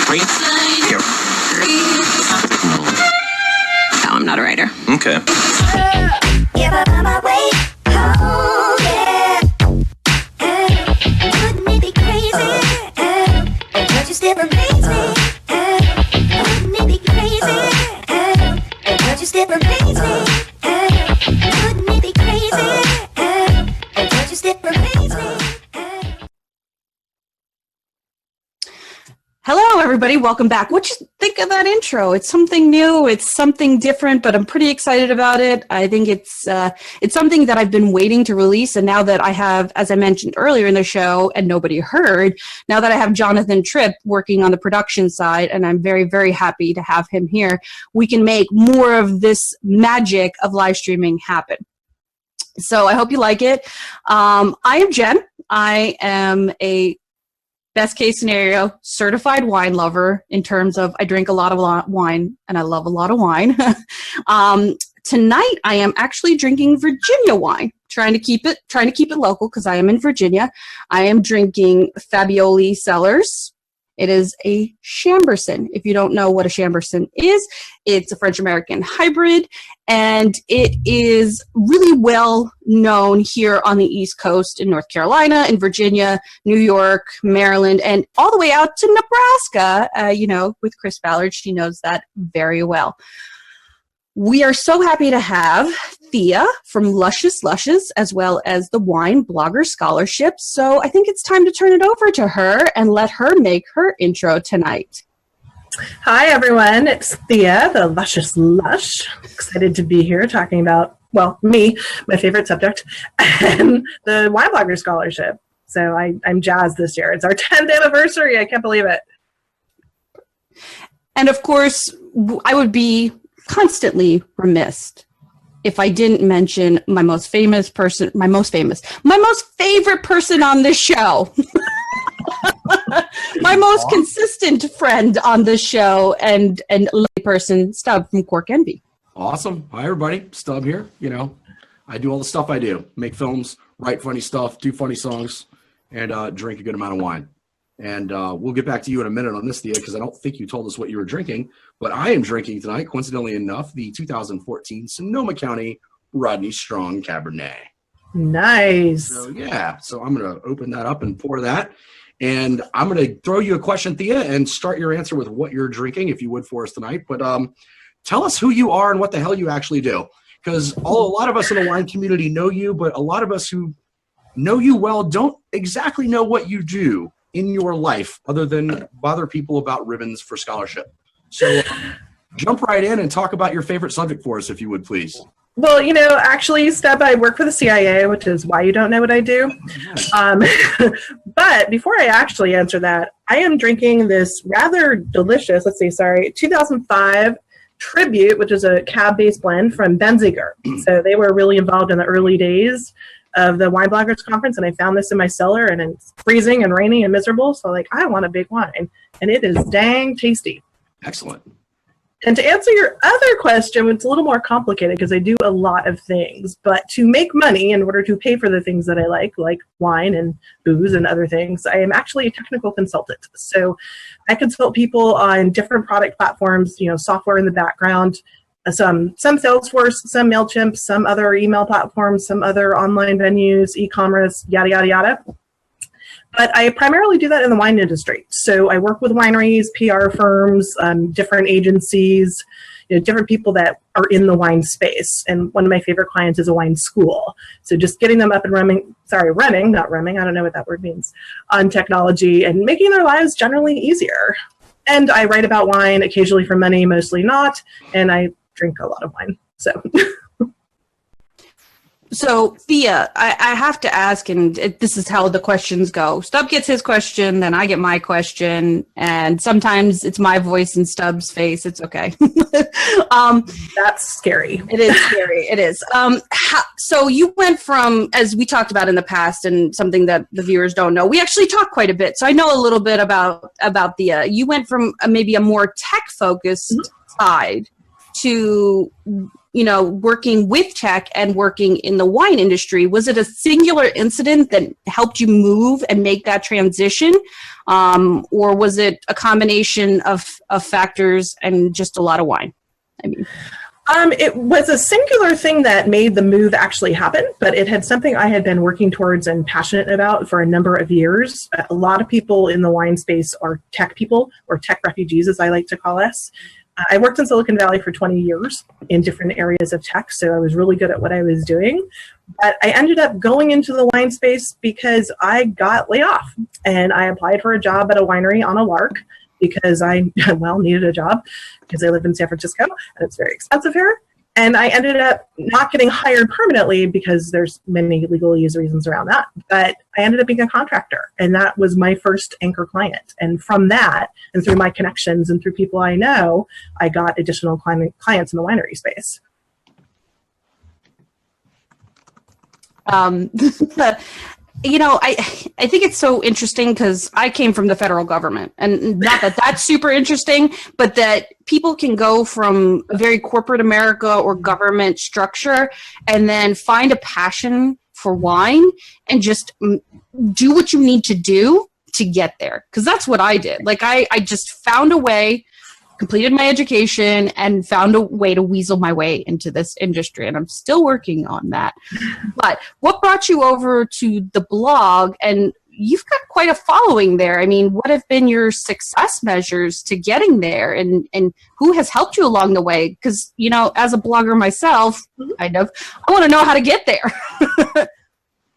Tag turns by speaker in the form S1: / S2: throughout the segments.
S1: Here.
S2: No, I'm not a writer.
S1: Okay.
S3: If I find my way home, yeah. Wouldn't it be crazy? Don't you still amaze me? Wouldn't it be crazy? Don't you still amaze me? Wouldn't it be crazy? Don't you still amaze me?
S4: Hello, everybody. Welcome back. What you think of that intro? It's something new. It's something different, but I'm pretty excited about it. I think it's something that I've been waiting to release, and now that I have, as I mentioned earlier in the show, and nobody heard, now that I have Jonathan Tripp working on the production side, and I'm very, very happy to have him here, we can make more of this magic of live streaming happen. So I hope you like it. I am Jen. I am a best case scenario, certified wine lover in terms of I drink a lot of wine and I love a lot of wine. Tonight I am actually drinking Virginia wine, trying to keep it local because I am in Virginia. I am drinking Fabioli Cellars. It is a Chambourcin. If you don't know what a Chambourcin is, it's a French-American hybrid, and it is really well known here on the East Coast in North Carolina, in Virginia, New York, Maryland, and all the way out to Nebraska. With Chris Ballard, she knows that very well. We are so happy to have Thea from Luscious Lushes, as well as the Wine Blogger Scholarship. So I think it's time to turn it over to her and let her make her intro tonight.
S5: Hi, everyone. It's Thea, the Luscious Lush. Excited to be here talking about, me, my favorite subject, and the Wine Blogger Scholarship. So I'm jazzed this year. It's our 10th anniversary. I can't believe it.
S4: And of course, I would be constantly remiss if I didn't mention my most favorite person on this show. My most consistent friend on this show and layperson, Stub from Cork Envy.
S6: Awesome. Hi, everybody. Stub here. I do all the stuff I do. Make films, write funny stuff, do funny songs, and drink a good amount of wine. And we'll get back to you in a minute on this, Thea, because I don't think you told us what you were drinking. But I am drinking tonight, coincidentally enough, the 2014 Sonoma County Rodney Strong Cabernet.
S5: Nice.
S6: So I'm going to open that up and pour that. And I'm going to throw you a question, Thea, and start your answer with what you're drinking, if you would, for us tonight. But tell us who you are and what the hell you actually do. Because a lot of us in the wine community know you, but a lot of us who know you well don't exactly know what you do in your life other than bother people about ribbons for scholarship. So jump right in and talk about your favorite subject for us, if you would, please.
S5: Well, actually, Steb, I work for the CIA, which is why you don't know what I do. But before I actually answer that, I am drinking this rather delicious, 2005 Tribute, which is a cab-based blend from Benziger. So they were really involved in the early days of the Wine Bloggers Conference, and I found this in my cellar, and it's freezing and rainy and miserable, so I want a big wine, and it is dang tasty.
S6: Excellent.
S5: And to answer your other question, it's a little more complicated because I do a lot of things, but to make money in order to pay for the things that I like wine and booze and other things, I am actually a technical consultant. So I consult people on different product platforms, software in the background, some Salesforce, some MailChimp, some other email platforms, some other online venues, e-commerce, yada, yada, yada. But I primarily do that in the wine industry. So I work with wineries, PR firms, different agencies, different people that are in the wine space. And one of my favorite clients is a wine school. So just getting them up and running, I don't know what that word means, on technology and making their lives generally easier. And I write about wine occasionally for money, mostly not. And I drink a lot of wine.
S4: So, Thea, I have to ask, and this is how the questions go. Stub gets his question, then I get my question, and sometimes it's my voice in Stub's face. It's okay.
S5: That's scary.
S4: It is scary. It is. So you went from, as we talked about in the past, and something that the viewers don't know, we actually talk quite a bit, so I know a little bit about Thea. You went from maybe a more tech-focused side to, working with tech and working in the wine industry? Was it a singular incident that helped you move and make that transition? Or was it a combination of factors and just a lot of wine?
S5: It was a singular thing that made the move actually happen, but it had something I had been working towards and passionate about for a number of years. A lot of people in the wine space are tech people, or tech refugees, as I like to call us. I worked in Silicon Valley for 20 years in different areas of tech, so I was really good at what I was doing. But I ended up going into the wine space because I got laid off, and I applied for a job at a winery on a lark, because I, needed a job because I live in San Francisco and it's very expensive here. And I ended up not getting hired permanently because there's many legalese reasons around that. But I ended up being a contractor, and that was my first anchor client. And from that, and through my connections and through people I know, I got additional clients in the winery space.
S4: I think it's so interesting because I came from the federal government, and not that that's super interesting, but that people can go from a very corporate America or government structure and then find a passion for wine and just do what you need to do to get there. Because that's what I did. Like I just found a way, completed my education, and found a way to weasel my way into this industry. And I'm still working on that. But what brought you over to the blog? And you've got quite a following there. I mean, what have been your success measures to getting there? And who has helped you along the way? Because, as a blogger myself, I want to know how to get there.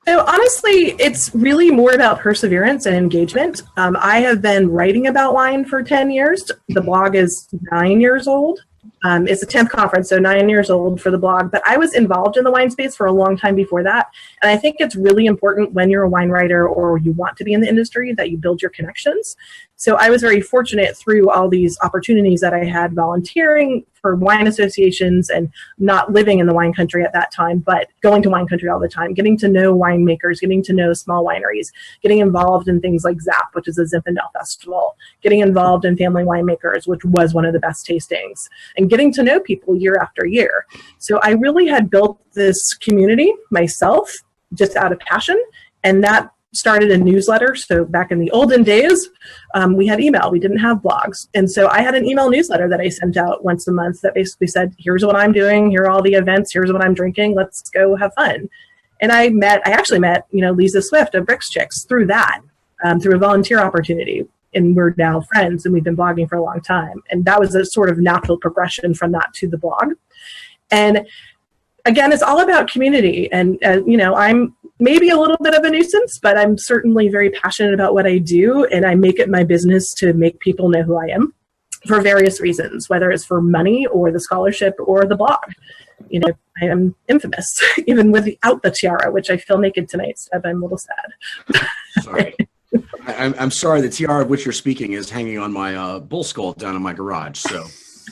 S5: So honestly, it's really more about perseverance and engagement. I have been writing about wine for 10 years. The blog is 9 years old. It's a 10th conference, so 9 years old for the blog. But I was involved in the wine space for a long time before that. And I think it's really important when you're a wine writer or you want to be in the industry that you build your connections. So I was very fortunate through all these opportunities that I had volunteering for wine associations and not living in the wine country at that time, but going to wine country all the time, getting to know winemakers, getting to know small wineries, getting involved in things like ZAP, which is a Zinfandel festival, getting involved in family winemakers, which was one of the best tastings, and getting to know people year after year. So I really had built this community myself just out of passion, and that started a newsletter. So back in the olden days, we had email. We didn't have blogs. And so I had an email newsletter that I sent out once a month that basically said, here's what I'm doing, here are all the events, here's what I'm drinking, let's go have fun. And I actually met, Lisa Swift of Bricks Chicks through that, through a volunteer opportunity. And we're now friends, and we've been blogging for a long time. And that was a sort of natural progression from that to the blog. And again, it's all about community. And, I'm maybe a little bit of a nuisance, but I'm certainly very passionate about what I do. And I make it my business to make people know who I am for various reasons, whether it's for money or the scholarship or the blog. I am infamous, even without the tiara, which I feel naked tonight, so I'm a little sad.
S6: Sorry. I'm sorry, the tiara of which you're speaking is hanging on my bull skull down in my garage. So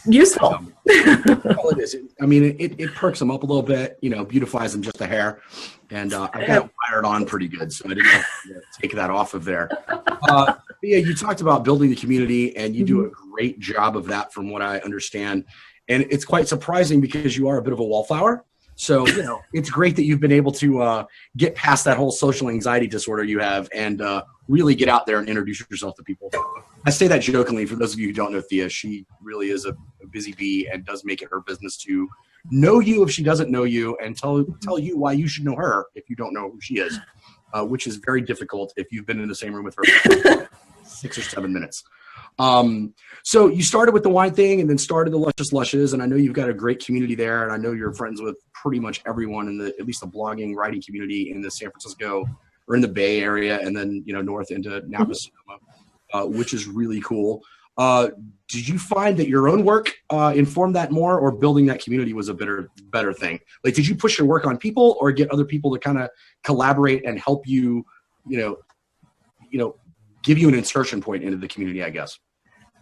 S5: useful.
S6: Well, it is. It perks them up a little bit, beautifies them just a hair. And I got it wired on pretty good, so I didn't have to take that off of there. Thea, you talked about building the community, and you do a great job of that from what I understand. And it's quite surprising because you are a bit of a wallflower. So, it's great that you've been able to get past that whole social anxiety disorder you have and really get out there and introduce yourself to people. I say that jokingly. For those of you who don't know Thea, she really is a busy bee and does make it her business to know you if she doesn't know you, and tell you why you should know her if you don't know who she is, which is very difficult if you've been in the same room with her for 6 or 7 minutes. So you started with the wine thing and then started the Luscious Lushes, and I know you've got a great community there, and I know you're friends with pretty much everyone in at least the blogging, writing community in the San Francisco or in the Bay Area, and then, north into Napa, Sonoma, which is really cool. Did you find that your own work informed that more, or building that community was a better thing? Like, did you push your work on people or get other people to kind of collaborate and help you, give you an insertion point into the community, I guess?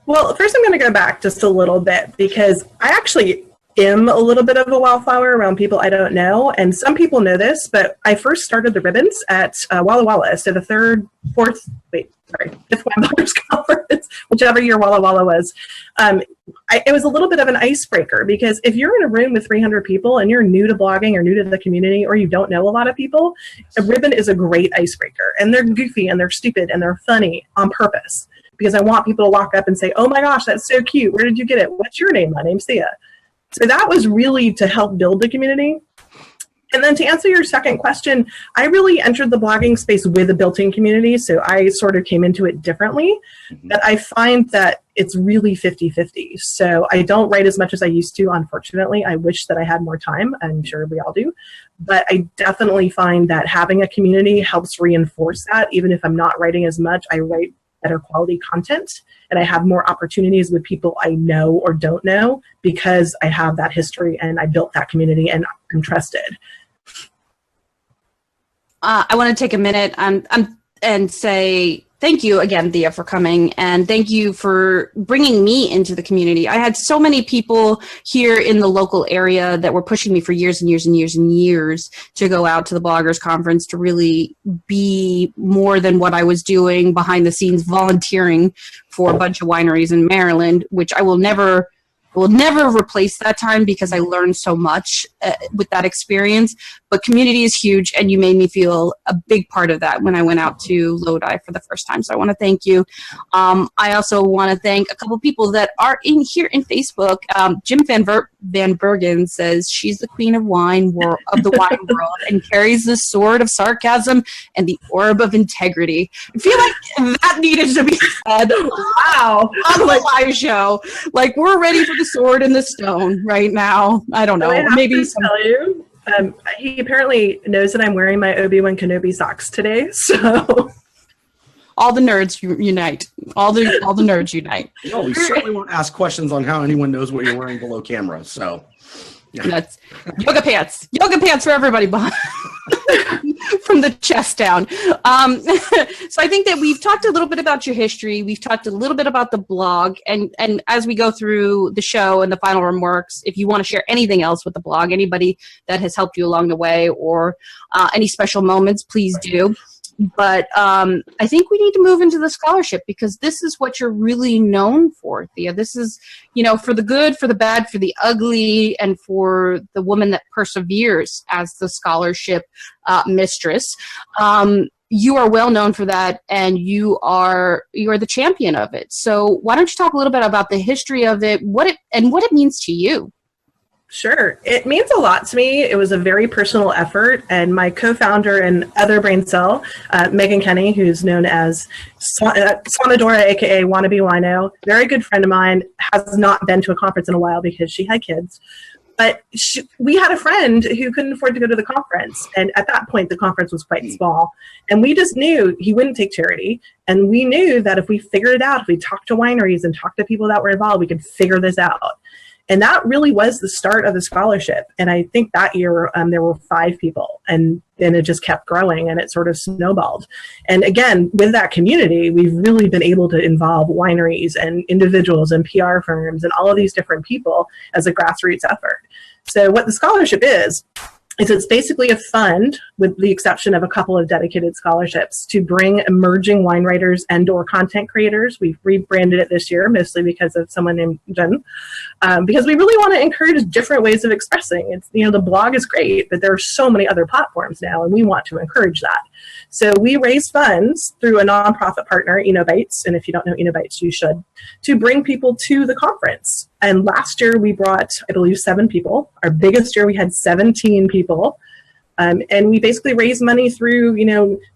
S5: Well, first I'm going to go back just a little bit because I actually am a little bit of a wildflower around people I don't know. And some people know this, but I first started the ribbons at Walla Walla. So the fifth Wine Bloggers Conference, whichever your Walla Walla was. It was a little bit of an icebreaker, because if you're in a room with 300 people and you're new to blogging or new to the community, or you don't know a lot of people, a ribbon is a great icebreaker. And they're goofy and they're stupid and they're funny on purpose, because I want people to walk up and say, oh my gosh, that's so cute. Where did you get it? What's your name? My name's Thea. So that was really to help build the community. And then to answer your second question, I really entered the blogging space with a built-in community, so I sort of came into it differently. But I find that it's really 50-50. So I don't write as much as I used to, unfortunately. I wish that I had more time. I'm sure we all do. But I definitely find that having a community helps reinforce that. Even if I'm not writing as much, I write better quality content, and I have more opportunities with people I know or don't know, because I have that history and I built that community and I'm trusted.
S4: I want to take a minute and say thank you again, Thea, for coming, and thank you for bringing me into the community. I had so many people here in the local area that were pushing me for years and years and years and years to go out to the Bloggers Conference, to really be more than what I was doing behind the scenes, volunteering for a bunch of wineries in Maryland, which I will never replace that time, because I learned so much with that experience. But community is huge, and you made me feel a big part of that when I went out to Lodi for the first time. So I want to thank you. I also want to thank a couple people that are in here in Facebook. Jim Van Bergen says she's the queen of of the wine world, and carries the sword of sarcasm and the orb of integrity. I feel like that needed to be said. Wow, on the live show. Like, we're ready for the sword and the stone right now. I don't know. Maybe
S5: tell you. He apparently knows that I'm wearing my Obi-Wan Kenobi socks today, so
S4: all the nerds unite. All the nerds unite.
S6: No, we certainly won't ask questions on how anyone knows what you're wearing below camera. So, yeah.
S4: That's yoga pants for everybody behind. From the chest down. So I think that we've talked a little bit about your history. We've talked a little bit about the blog. And as we go through the show and the final remarks, if you want to share anything else with the blog, anybody that has helped you along the way, or any special moments, please do. But I think we need to move into the scholarship, because this is what you're really known for, Thea. This is, for the good, for the bad, for the ugly, and for the woman that perseveres as the scholarship mistress. You are well known for that, and you are the champion of it. So why don't you talk a little bit about the history of it, what it means to you?
S5: Sure. It means a lot to me. It was a very personal effort, and my co-founder and other brain cell, Megan Kenny, who's known as Swanadora, aka Wannabe Wino, very good friend of mine, has not been to a conference in a while because she had kids. But we had a friend who couldn't afford to go to the conference, and at that point, the conference was quite small. And we just knew he wouldn't take charity, and we knew that if we figured it out, if we talked to wineries and talked to people that were involved, we could figure this out. And that really was the start of the scholarship. And I think that year there were 5 people, and then it just kept growing, and it sort of snowballed. And again, with that community, we've really been able to involve wineries and individuals and PR firms and all of these different people as a grassroots effort. So what the scholarship is it's basically a fund, with the exception of a couple of dedicated scholarships, to bring emerging wine writers and or content creators. We've rebranded it this year, mostly because of someone named Jen, because we really want to encourage different ways of expressing. It's, the blog is great, but there are so many other platforms now, and we want to encourage that. So we raise funds through a nonprofit partner, Enobites, and if you don't know Enobites, you should, to bring people to the conference. And last year we brought, I believe, 7 people. Our biggest year we had 17 people. And we basically raise money through,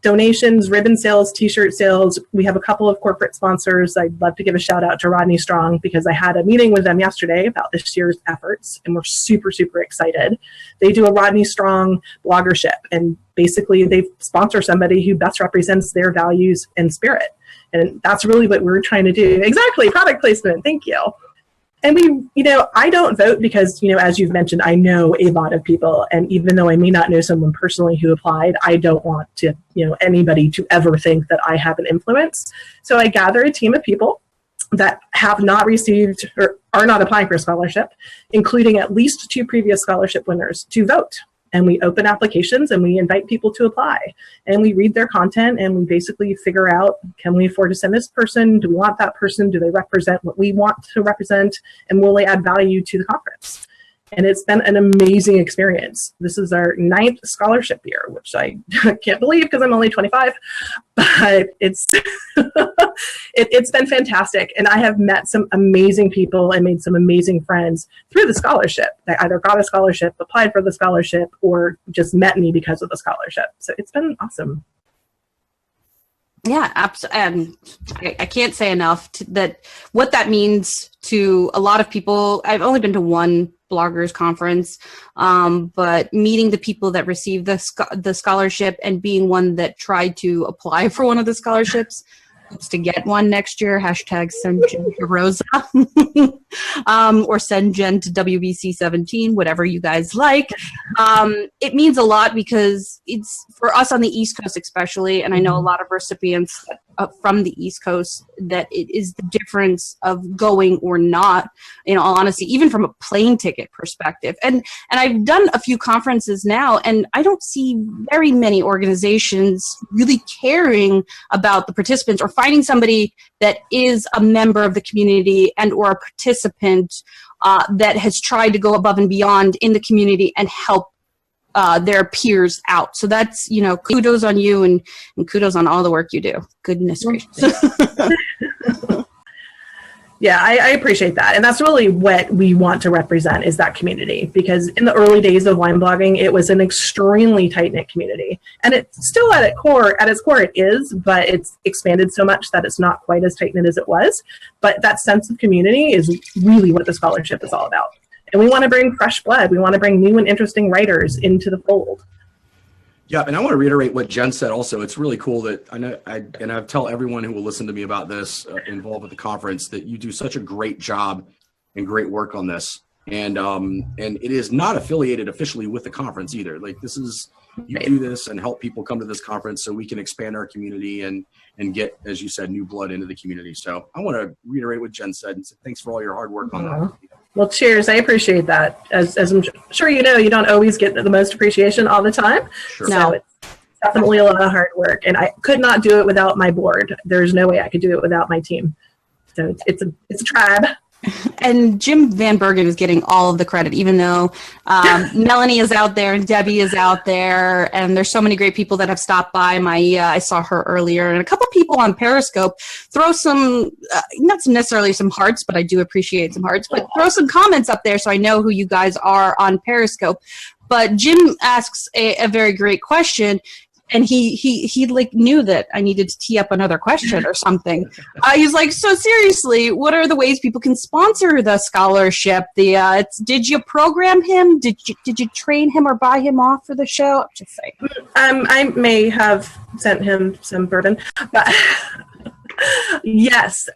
S5: donations, ribbon sales, t-shirt sales. We have a couple of corporate sponsors. I'd love to give a shout out to Rodney Strong, because I had a meeting with them yesterday about this year's efforts, and we're super, super excited. They do a Rodney Strong bloggership, and basically they sponsor somebody who best represents their values and spirit. And that's really what we're trying to do. Exactly, product placement, thank you. And I don't vote because, as you've mentioned, I know a lot of people. And even though I may not know someone personally who applied, I don't want to, anybody to ever think that I have an influence. So I gather a team of people that have not received or are not applying for a scholarship, including at least 2 previous scholarship winners, to vote. and we open applications and we invite people to apply, and we read their content, and we basically figure out, can we afford to send this person? Do we want that person? Do they represent what we want to represent? And will they add value to the conference? And it's been an amazing experience. This is our 9th scholarship year, which I can't believe because I'm only 25, but it's it's been fantastic. And I have met some amazing people and made some amazing friends through the scholarship. They either got a scholarship, applied for the scholarship, or just met me because of the scholarship. So it's been awesome.
S4: Yeah, absolutely. I can't say enough that what that means to a lot of people. I've only been to one bloggers conference, but meeting the people that received the scholarship and being one that tried to apply for one of the scholarships to get one next year, hashtag send Jen to Rosa, or send Jen to WBC 17, whatever you guys like. It means a lot because it's for us on the East Coast especially, and I know a lot of recipients from the East Coast, that it is the difference of going or not, in all honesty, even from a plane ticket perspective. And I've done a few conferences now, and I don't see very many organizations really caring about the participants or finding somebody that is a member of the community and or a participant that has tried to go above and beyond in the community and help their peers out. So that's, kudos on you and kudos on all the work you do. Goodness gracious.
S5: Yeah, I appreciate that. And that's really what we want to represent, is that community. Because in the early days of wine blogging, it was an extremely tight-knit community. And it's still at its core it is, but it's expanded so much that it's not quite as tight-knit as it was. But that sense of community is really what the scholarship is all about. And we want to bring fresh blood. We want to bring new and interesting writers into the fold.
S6: Yeah, and I want to reiterate what Jen said also. It's really cool that I tell everyone who will listen to me about this involved with the conference that you do such a great job and great work on this. And it is not affiliated officially with the conference either. Like, this is, you do this and help people come to this conference so we can expand our community and get, as you said, new blood into the community. So I want to reiterate what Jen said and say thanks for all your hard work on that.
S5: Well, cheers. I appreciate that. As I'm sure you know, you don't always get the most appreciation all the time.
S6: Sure.
S5: So it's definitely a lot of hard work. And I could not do it without my board. There's no way I could do it without my team. So it's a tribe.
S4: And Jim Van Bergen is getting all of the credit, even though Melanie is out there and Debbie is out there, and there's so many great people that have stopped by. I saw her earlier, and a couple people on Periscope throw some, not necessarily some hearts, but I do appreciate some hearts, but throw some comments up there so I know who you guys are on Periscope. But Jim asks a very great question. And he like knew that I needed to tee up another question or something. He's like, so seriously, what are the ways people can sponsor the scholarship? Did you program him? Did you train him or buy him off for the show? Just saying.
S5: I may have sent him some bourbon, but yes.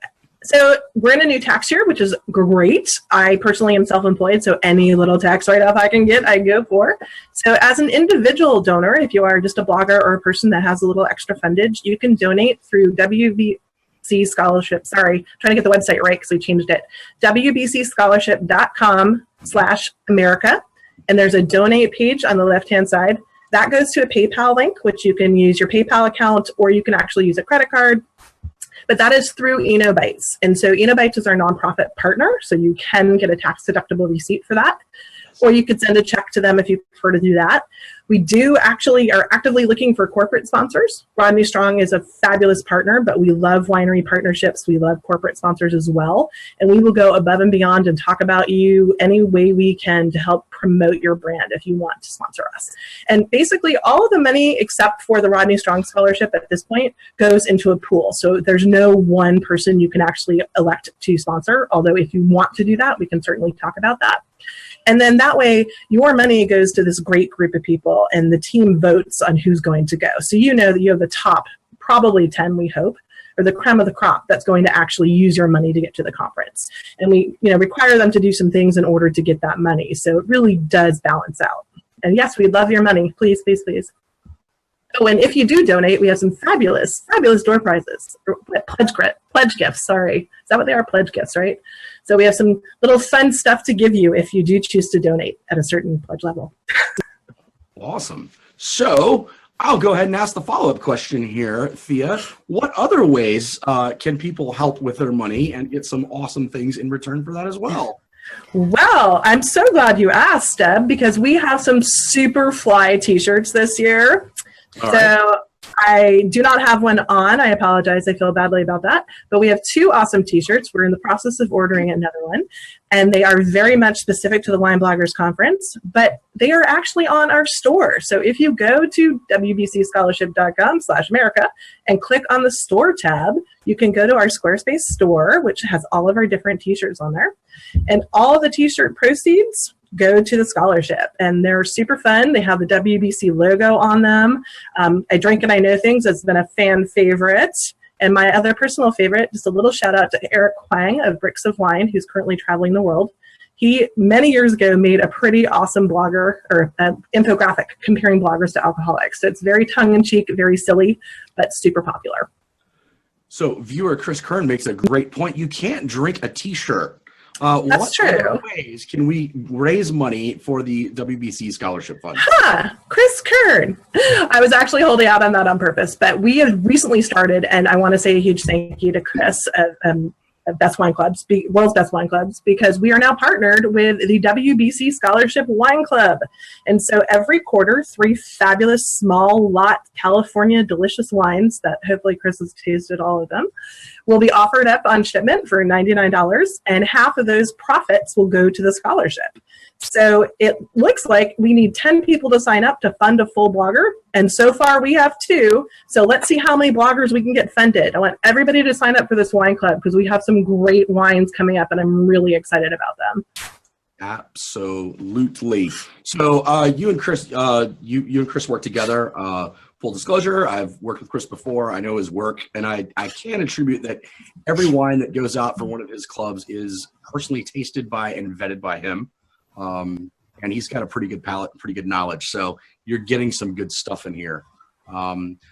S5: So we're in a new tax year, which is great. I personally am self-employed, so any little tax write-off I can get, I go for. So as an individual donor, if you are just a blogger or a person that has a little extra fundage, you can donate through WBC Scholarship. Sorry, trying to get the website right because we changed it. WBCscholarship.com/America. And there's a donate page on the left-hand side. That goes to a PayPal link, which you can use your PayPal account, or you can actually use a credit card. But that is through Enobites. And so Enobites is our nonprofit partner, so you can get a tax-deductible receipt for that. Or you could send a check to them if you prefer to do that. We do actually are actively looking for corporate sponsors. Rodney Strong is a fabulous partner, but we love winery partnerships. We love corporate sponsors as well. And we will go above and beyond and talk about you any way we can to help promote your brand if you want to sponsor us. And basically all of the money except for the Rodney Strong Scholarship at this point goes into a pool. So there's no one person you can actually elect to sponsor, although if you want to do that, we can certainly talk about that. And then that way, your money goes to this great group of people, and the team votes on who's going to go. So you know that you have the top, probably 10, we hope, or the creme of the crop that's going to actually use your money to get to the conference. And we require them to do some things in order to get that money. So it really does balance out. And yes, we'd love your money. Please, please, please. Oh, and if you do donate, we have some fabulous, fabulous door prizes. Or pledge gifts, sorry. Is that what they are? Pledge gifts, right? So we have some little fun stuff to give you if you do choose to donate at a certain pledge level.
S6: Awesome. So I'll go ahead and ask the follow-up question here, Thea. What other ways can people help with their money and get some awesome things in return for that as well?
S5: Well, I'm so glad you asked, Deb, because we have some super fly t-shirts this year.
S6: All right.
S5: I do not have one on. I apologize. I feel badly about that. But we have 2 awesome t-shirts. We're in the process of ordering another one. And they are very much specific to the Wine Bloggers Conference. But they are actually on our store. So if you go to wbcscholarship.com/America and click on the store tab, you can go to our Squarespace store, which has all of our different t-shirts on there. And all the t-shirt proceeds go to the scholarship, and they're super fun. They have the WBC logo on them. I Drink and I Know Things has been a fan favorite. And my other personal favorite, just a little shout out to Eric Huang of Bricks of Wine, who's currently traveling the world. He, many years ago, made a pretty awesome blogger or infographic comparing bloggers to alcoholics. So it's very tongue-in-cheek, very silly, but super popular.
S6: So viewer Chris Kern makes a great point. You can't drink a t-shirt.
S5: That's
S6: what
S5: true.
S6: other ways can we raise money for the WBC Scholarship Fund?
S5: Chris Kern. I was actually holding out on that on purpose, but we have recently started, and I want to say a huge thank you to Chris of Best Wine Clubs, World's Best Wine Clubs, because we are now partnered with the WBC Scholarship Wine Club. And so every quarter, 3 fabulous small lot California delicious wines that hopefully Chris has tasted all of them will be offered up on shipment for $99, and half of those profits will go to the scholarship. So it looks like we need 10 people to sign up to fund a full blogger, and so far we have 2. So let's see how many bloggers we can get funded. I want everybody to sign up for this wine club because we have some great wines coming up, and I'm really excited about them.
S6: Absolutely. So you and Chris, you and Chris work together. Full disclosure, I've worked with Chris before. I know his work, and I can attribute that every wine that goes out for one of his clubs is personally tasted by and vetted by him. And he's got a pretty good palate, pretty good knowledge. So you're getting some good stuff in here.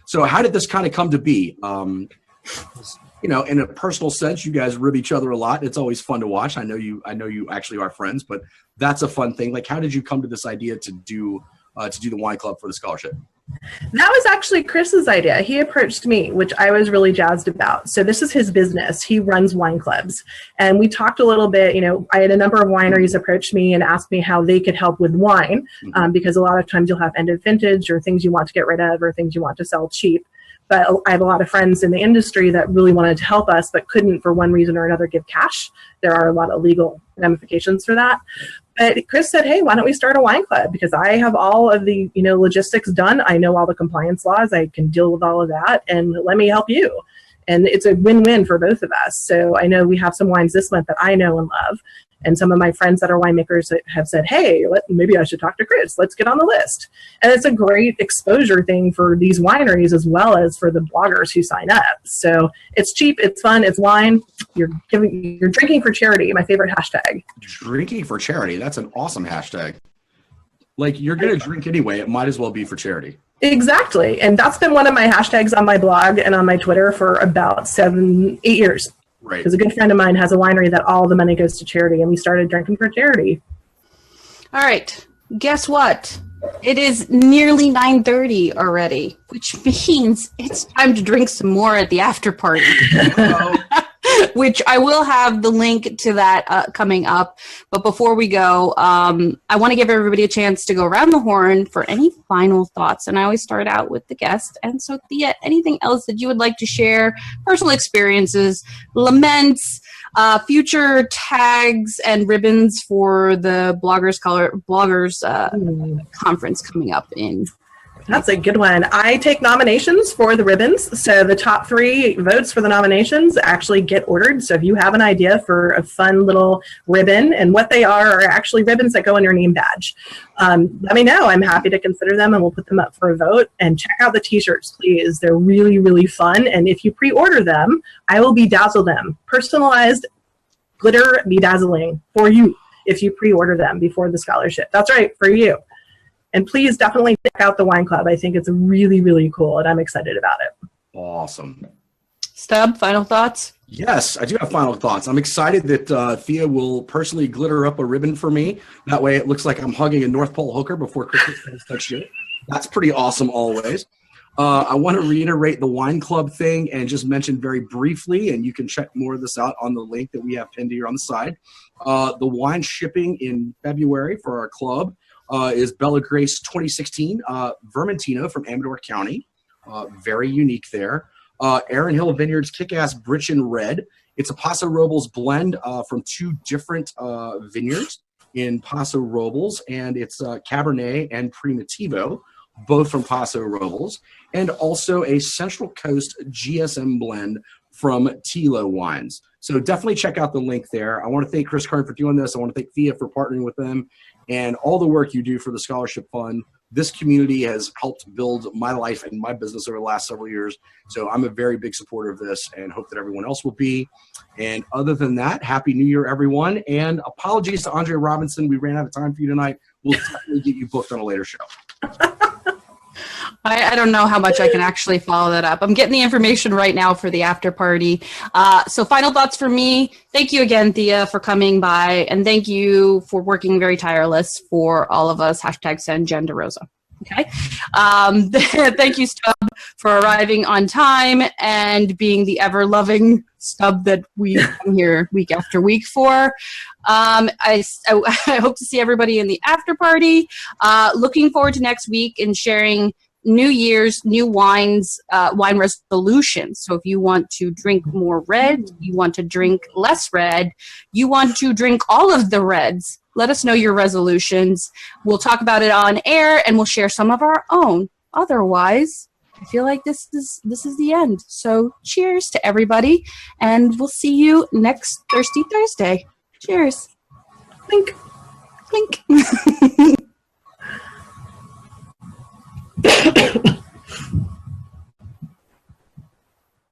S6: So how did this kind of come to be? You know, in a personal sense, you guys rib each other a lot. It's always fun to watch. I know you actually are friends, but that's a fun thing. Like, how did you come to this idea to do the wine club for the scholarship?
S5: That was actually Chris's idea. He approached me, which I was really jazzed about. So this is his business. He runs wine clubs. And we talked a little bit, you know, I had a number of wineries approach me and ask me how they could help with wine, because a lot of times you'll have end of vintage or things you want to get rid of or things you want to sell cheap. But I have a lot of friends in the industry that really wanted to help us, but couldn't for one reason or another give cash. There are a lot of legal ramifications for that. But Chris said, hey, why don't we start a wine club? Because I have all of the, you know, logistics done. I know all the compliance laws. I can deal with all of that. And let me help you. And it's a win-win for both of us. So I know we have some wines this month that I know and love. And some of my friends that are winemakers have said, hey, maybe I should talk to Chris. Let's get on the list. And it's a great exposure thing for these wineries as well as for the bloggers who sign up. So it's cheap, it's fun, it's wine. You're drinking for charity, my favorite hashtag.
S6: Drinking for charity. That's an awesome hashtag. Like, you're going to drink anyway. It might as well be for charity.
S5: Exactly. And that's been one of my hashtags on my blog and on my Twitter for about 7-8 years.
S6: Right.
S5: Because a good friend of mine has a winery that all the money goes to charity, and we started drinking for charity.
S4: All right. Guess what? It is nearly 9:30 already, which means it's time to drink some more at the after party. Which I will have the link to that coming up. But before we go, I want to give everybody a chance to go around the horn for any final thoughts. And I always start out with the guest. And so, Thea, anything else that you would like to share? Personal experiences, laments, future tags and ribbons for the Bloggers Conference coming up in.
S5: That's a good one. I take nominations for the ribbons. So the top 3 votes for the nominations actually get ordered. So if you have an idea for a fun little ribbon, and what they are actually ribbons that go on your name badge, let me know. I'm happy to consider them, and we'll put them up for a vote. And check out the t-shirts, please. They're really, really fun. And if you pre-order them, I will bedazzle them. Personalized glitter bedazzling for you if you pre-order them before the scholarship. That's right, for you. And please definitely check out the wine club. I think it's really, really cool, and I'm excited about it.
S6: Awesome.
S4: Stub, final thoughts?
S6: Yes, I do have final thoughts. I'm excited that Thea will personally glitter up a ribbon for me. That way it looks like I'm hugging a North Pole hooker before Christmas comes next year. That's pretty awesome always. I want to reiterate the wine club thing and just mention very briefly, and you can check more of this out on the link that we have pinned here on the side. The wine shipping in February for our club is Bella Grace 2016 Vermentino from Amador County. Very unique there. Aaron Hill Vineyards Kick-Ass Britchin Red. It's a Paso Robles blend from 2 different vineyards in Paso Robles, and it's Cabernet and Primitivo, both from Paso Robles, and also a Central Coast GSM blend from Tilo Wines. So definitely check out the link there. I want to thank Chris Kern for doing this. I want to thank Thea for partnering with them and all the work you do for the Scholarship Fund. This community has helped build my life and my business over the last several years. So I'm a very big supporter of this and hope that everyone else will be. And other than that, Happy New Year, everyone. And apologies to Andre Robinson. We ran out of time for you tonight. We'll definitely get you booked on a later show.
S4: I don't know how much I can actually follow that up. I'm getting the information right now for the after party. So final thoughts for me. Thank you again, Thea, for coming by. And thank you for working very tireless for all of us. # send Jen DeRosa. Okay. Thank you, Stub, for arriving on time and being the ever-loving Stub that we come here week after week for. I hope to see everybody in the after party. Looking forward to next week and sharing New Year's, new wines, wine resolutions. So if you want to drink more red, you want to drink less red, you want to drink all of the reds, let us know your resolutions. We'll talk about it on air and we'll share some of our own. Otherwise, I feel like this is the end. So cheers to everybody, and we'll see you next Thirsty Thursday. Cheers. Clink. Clink.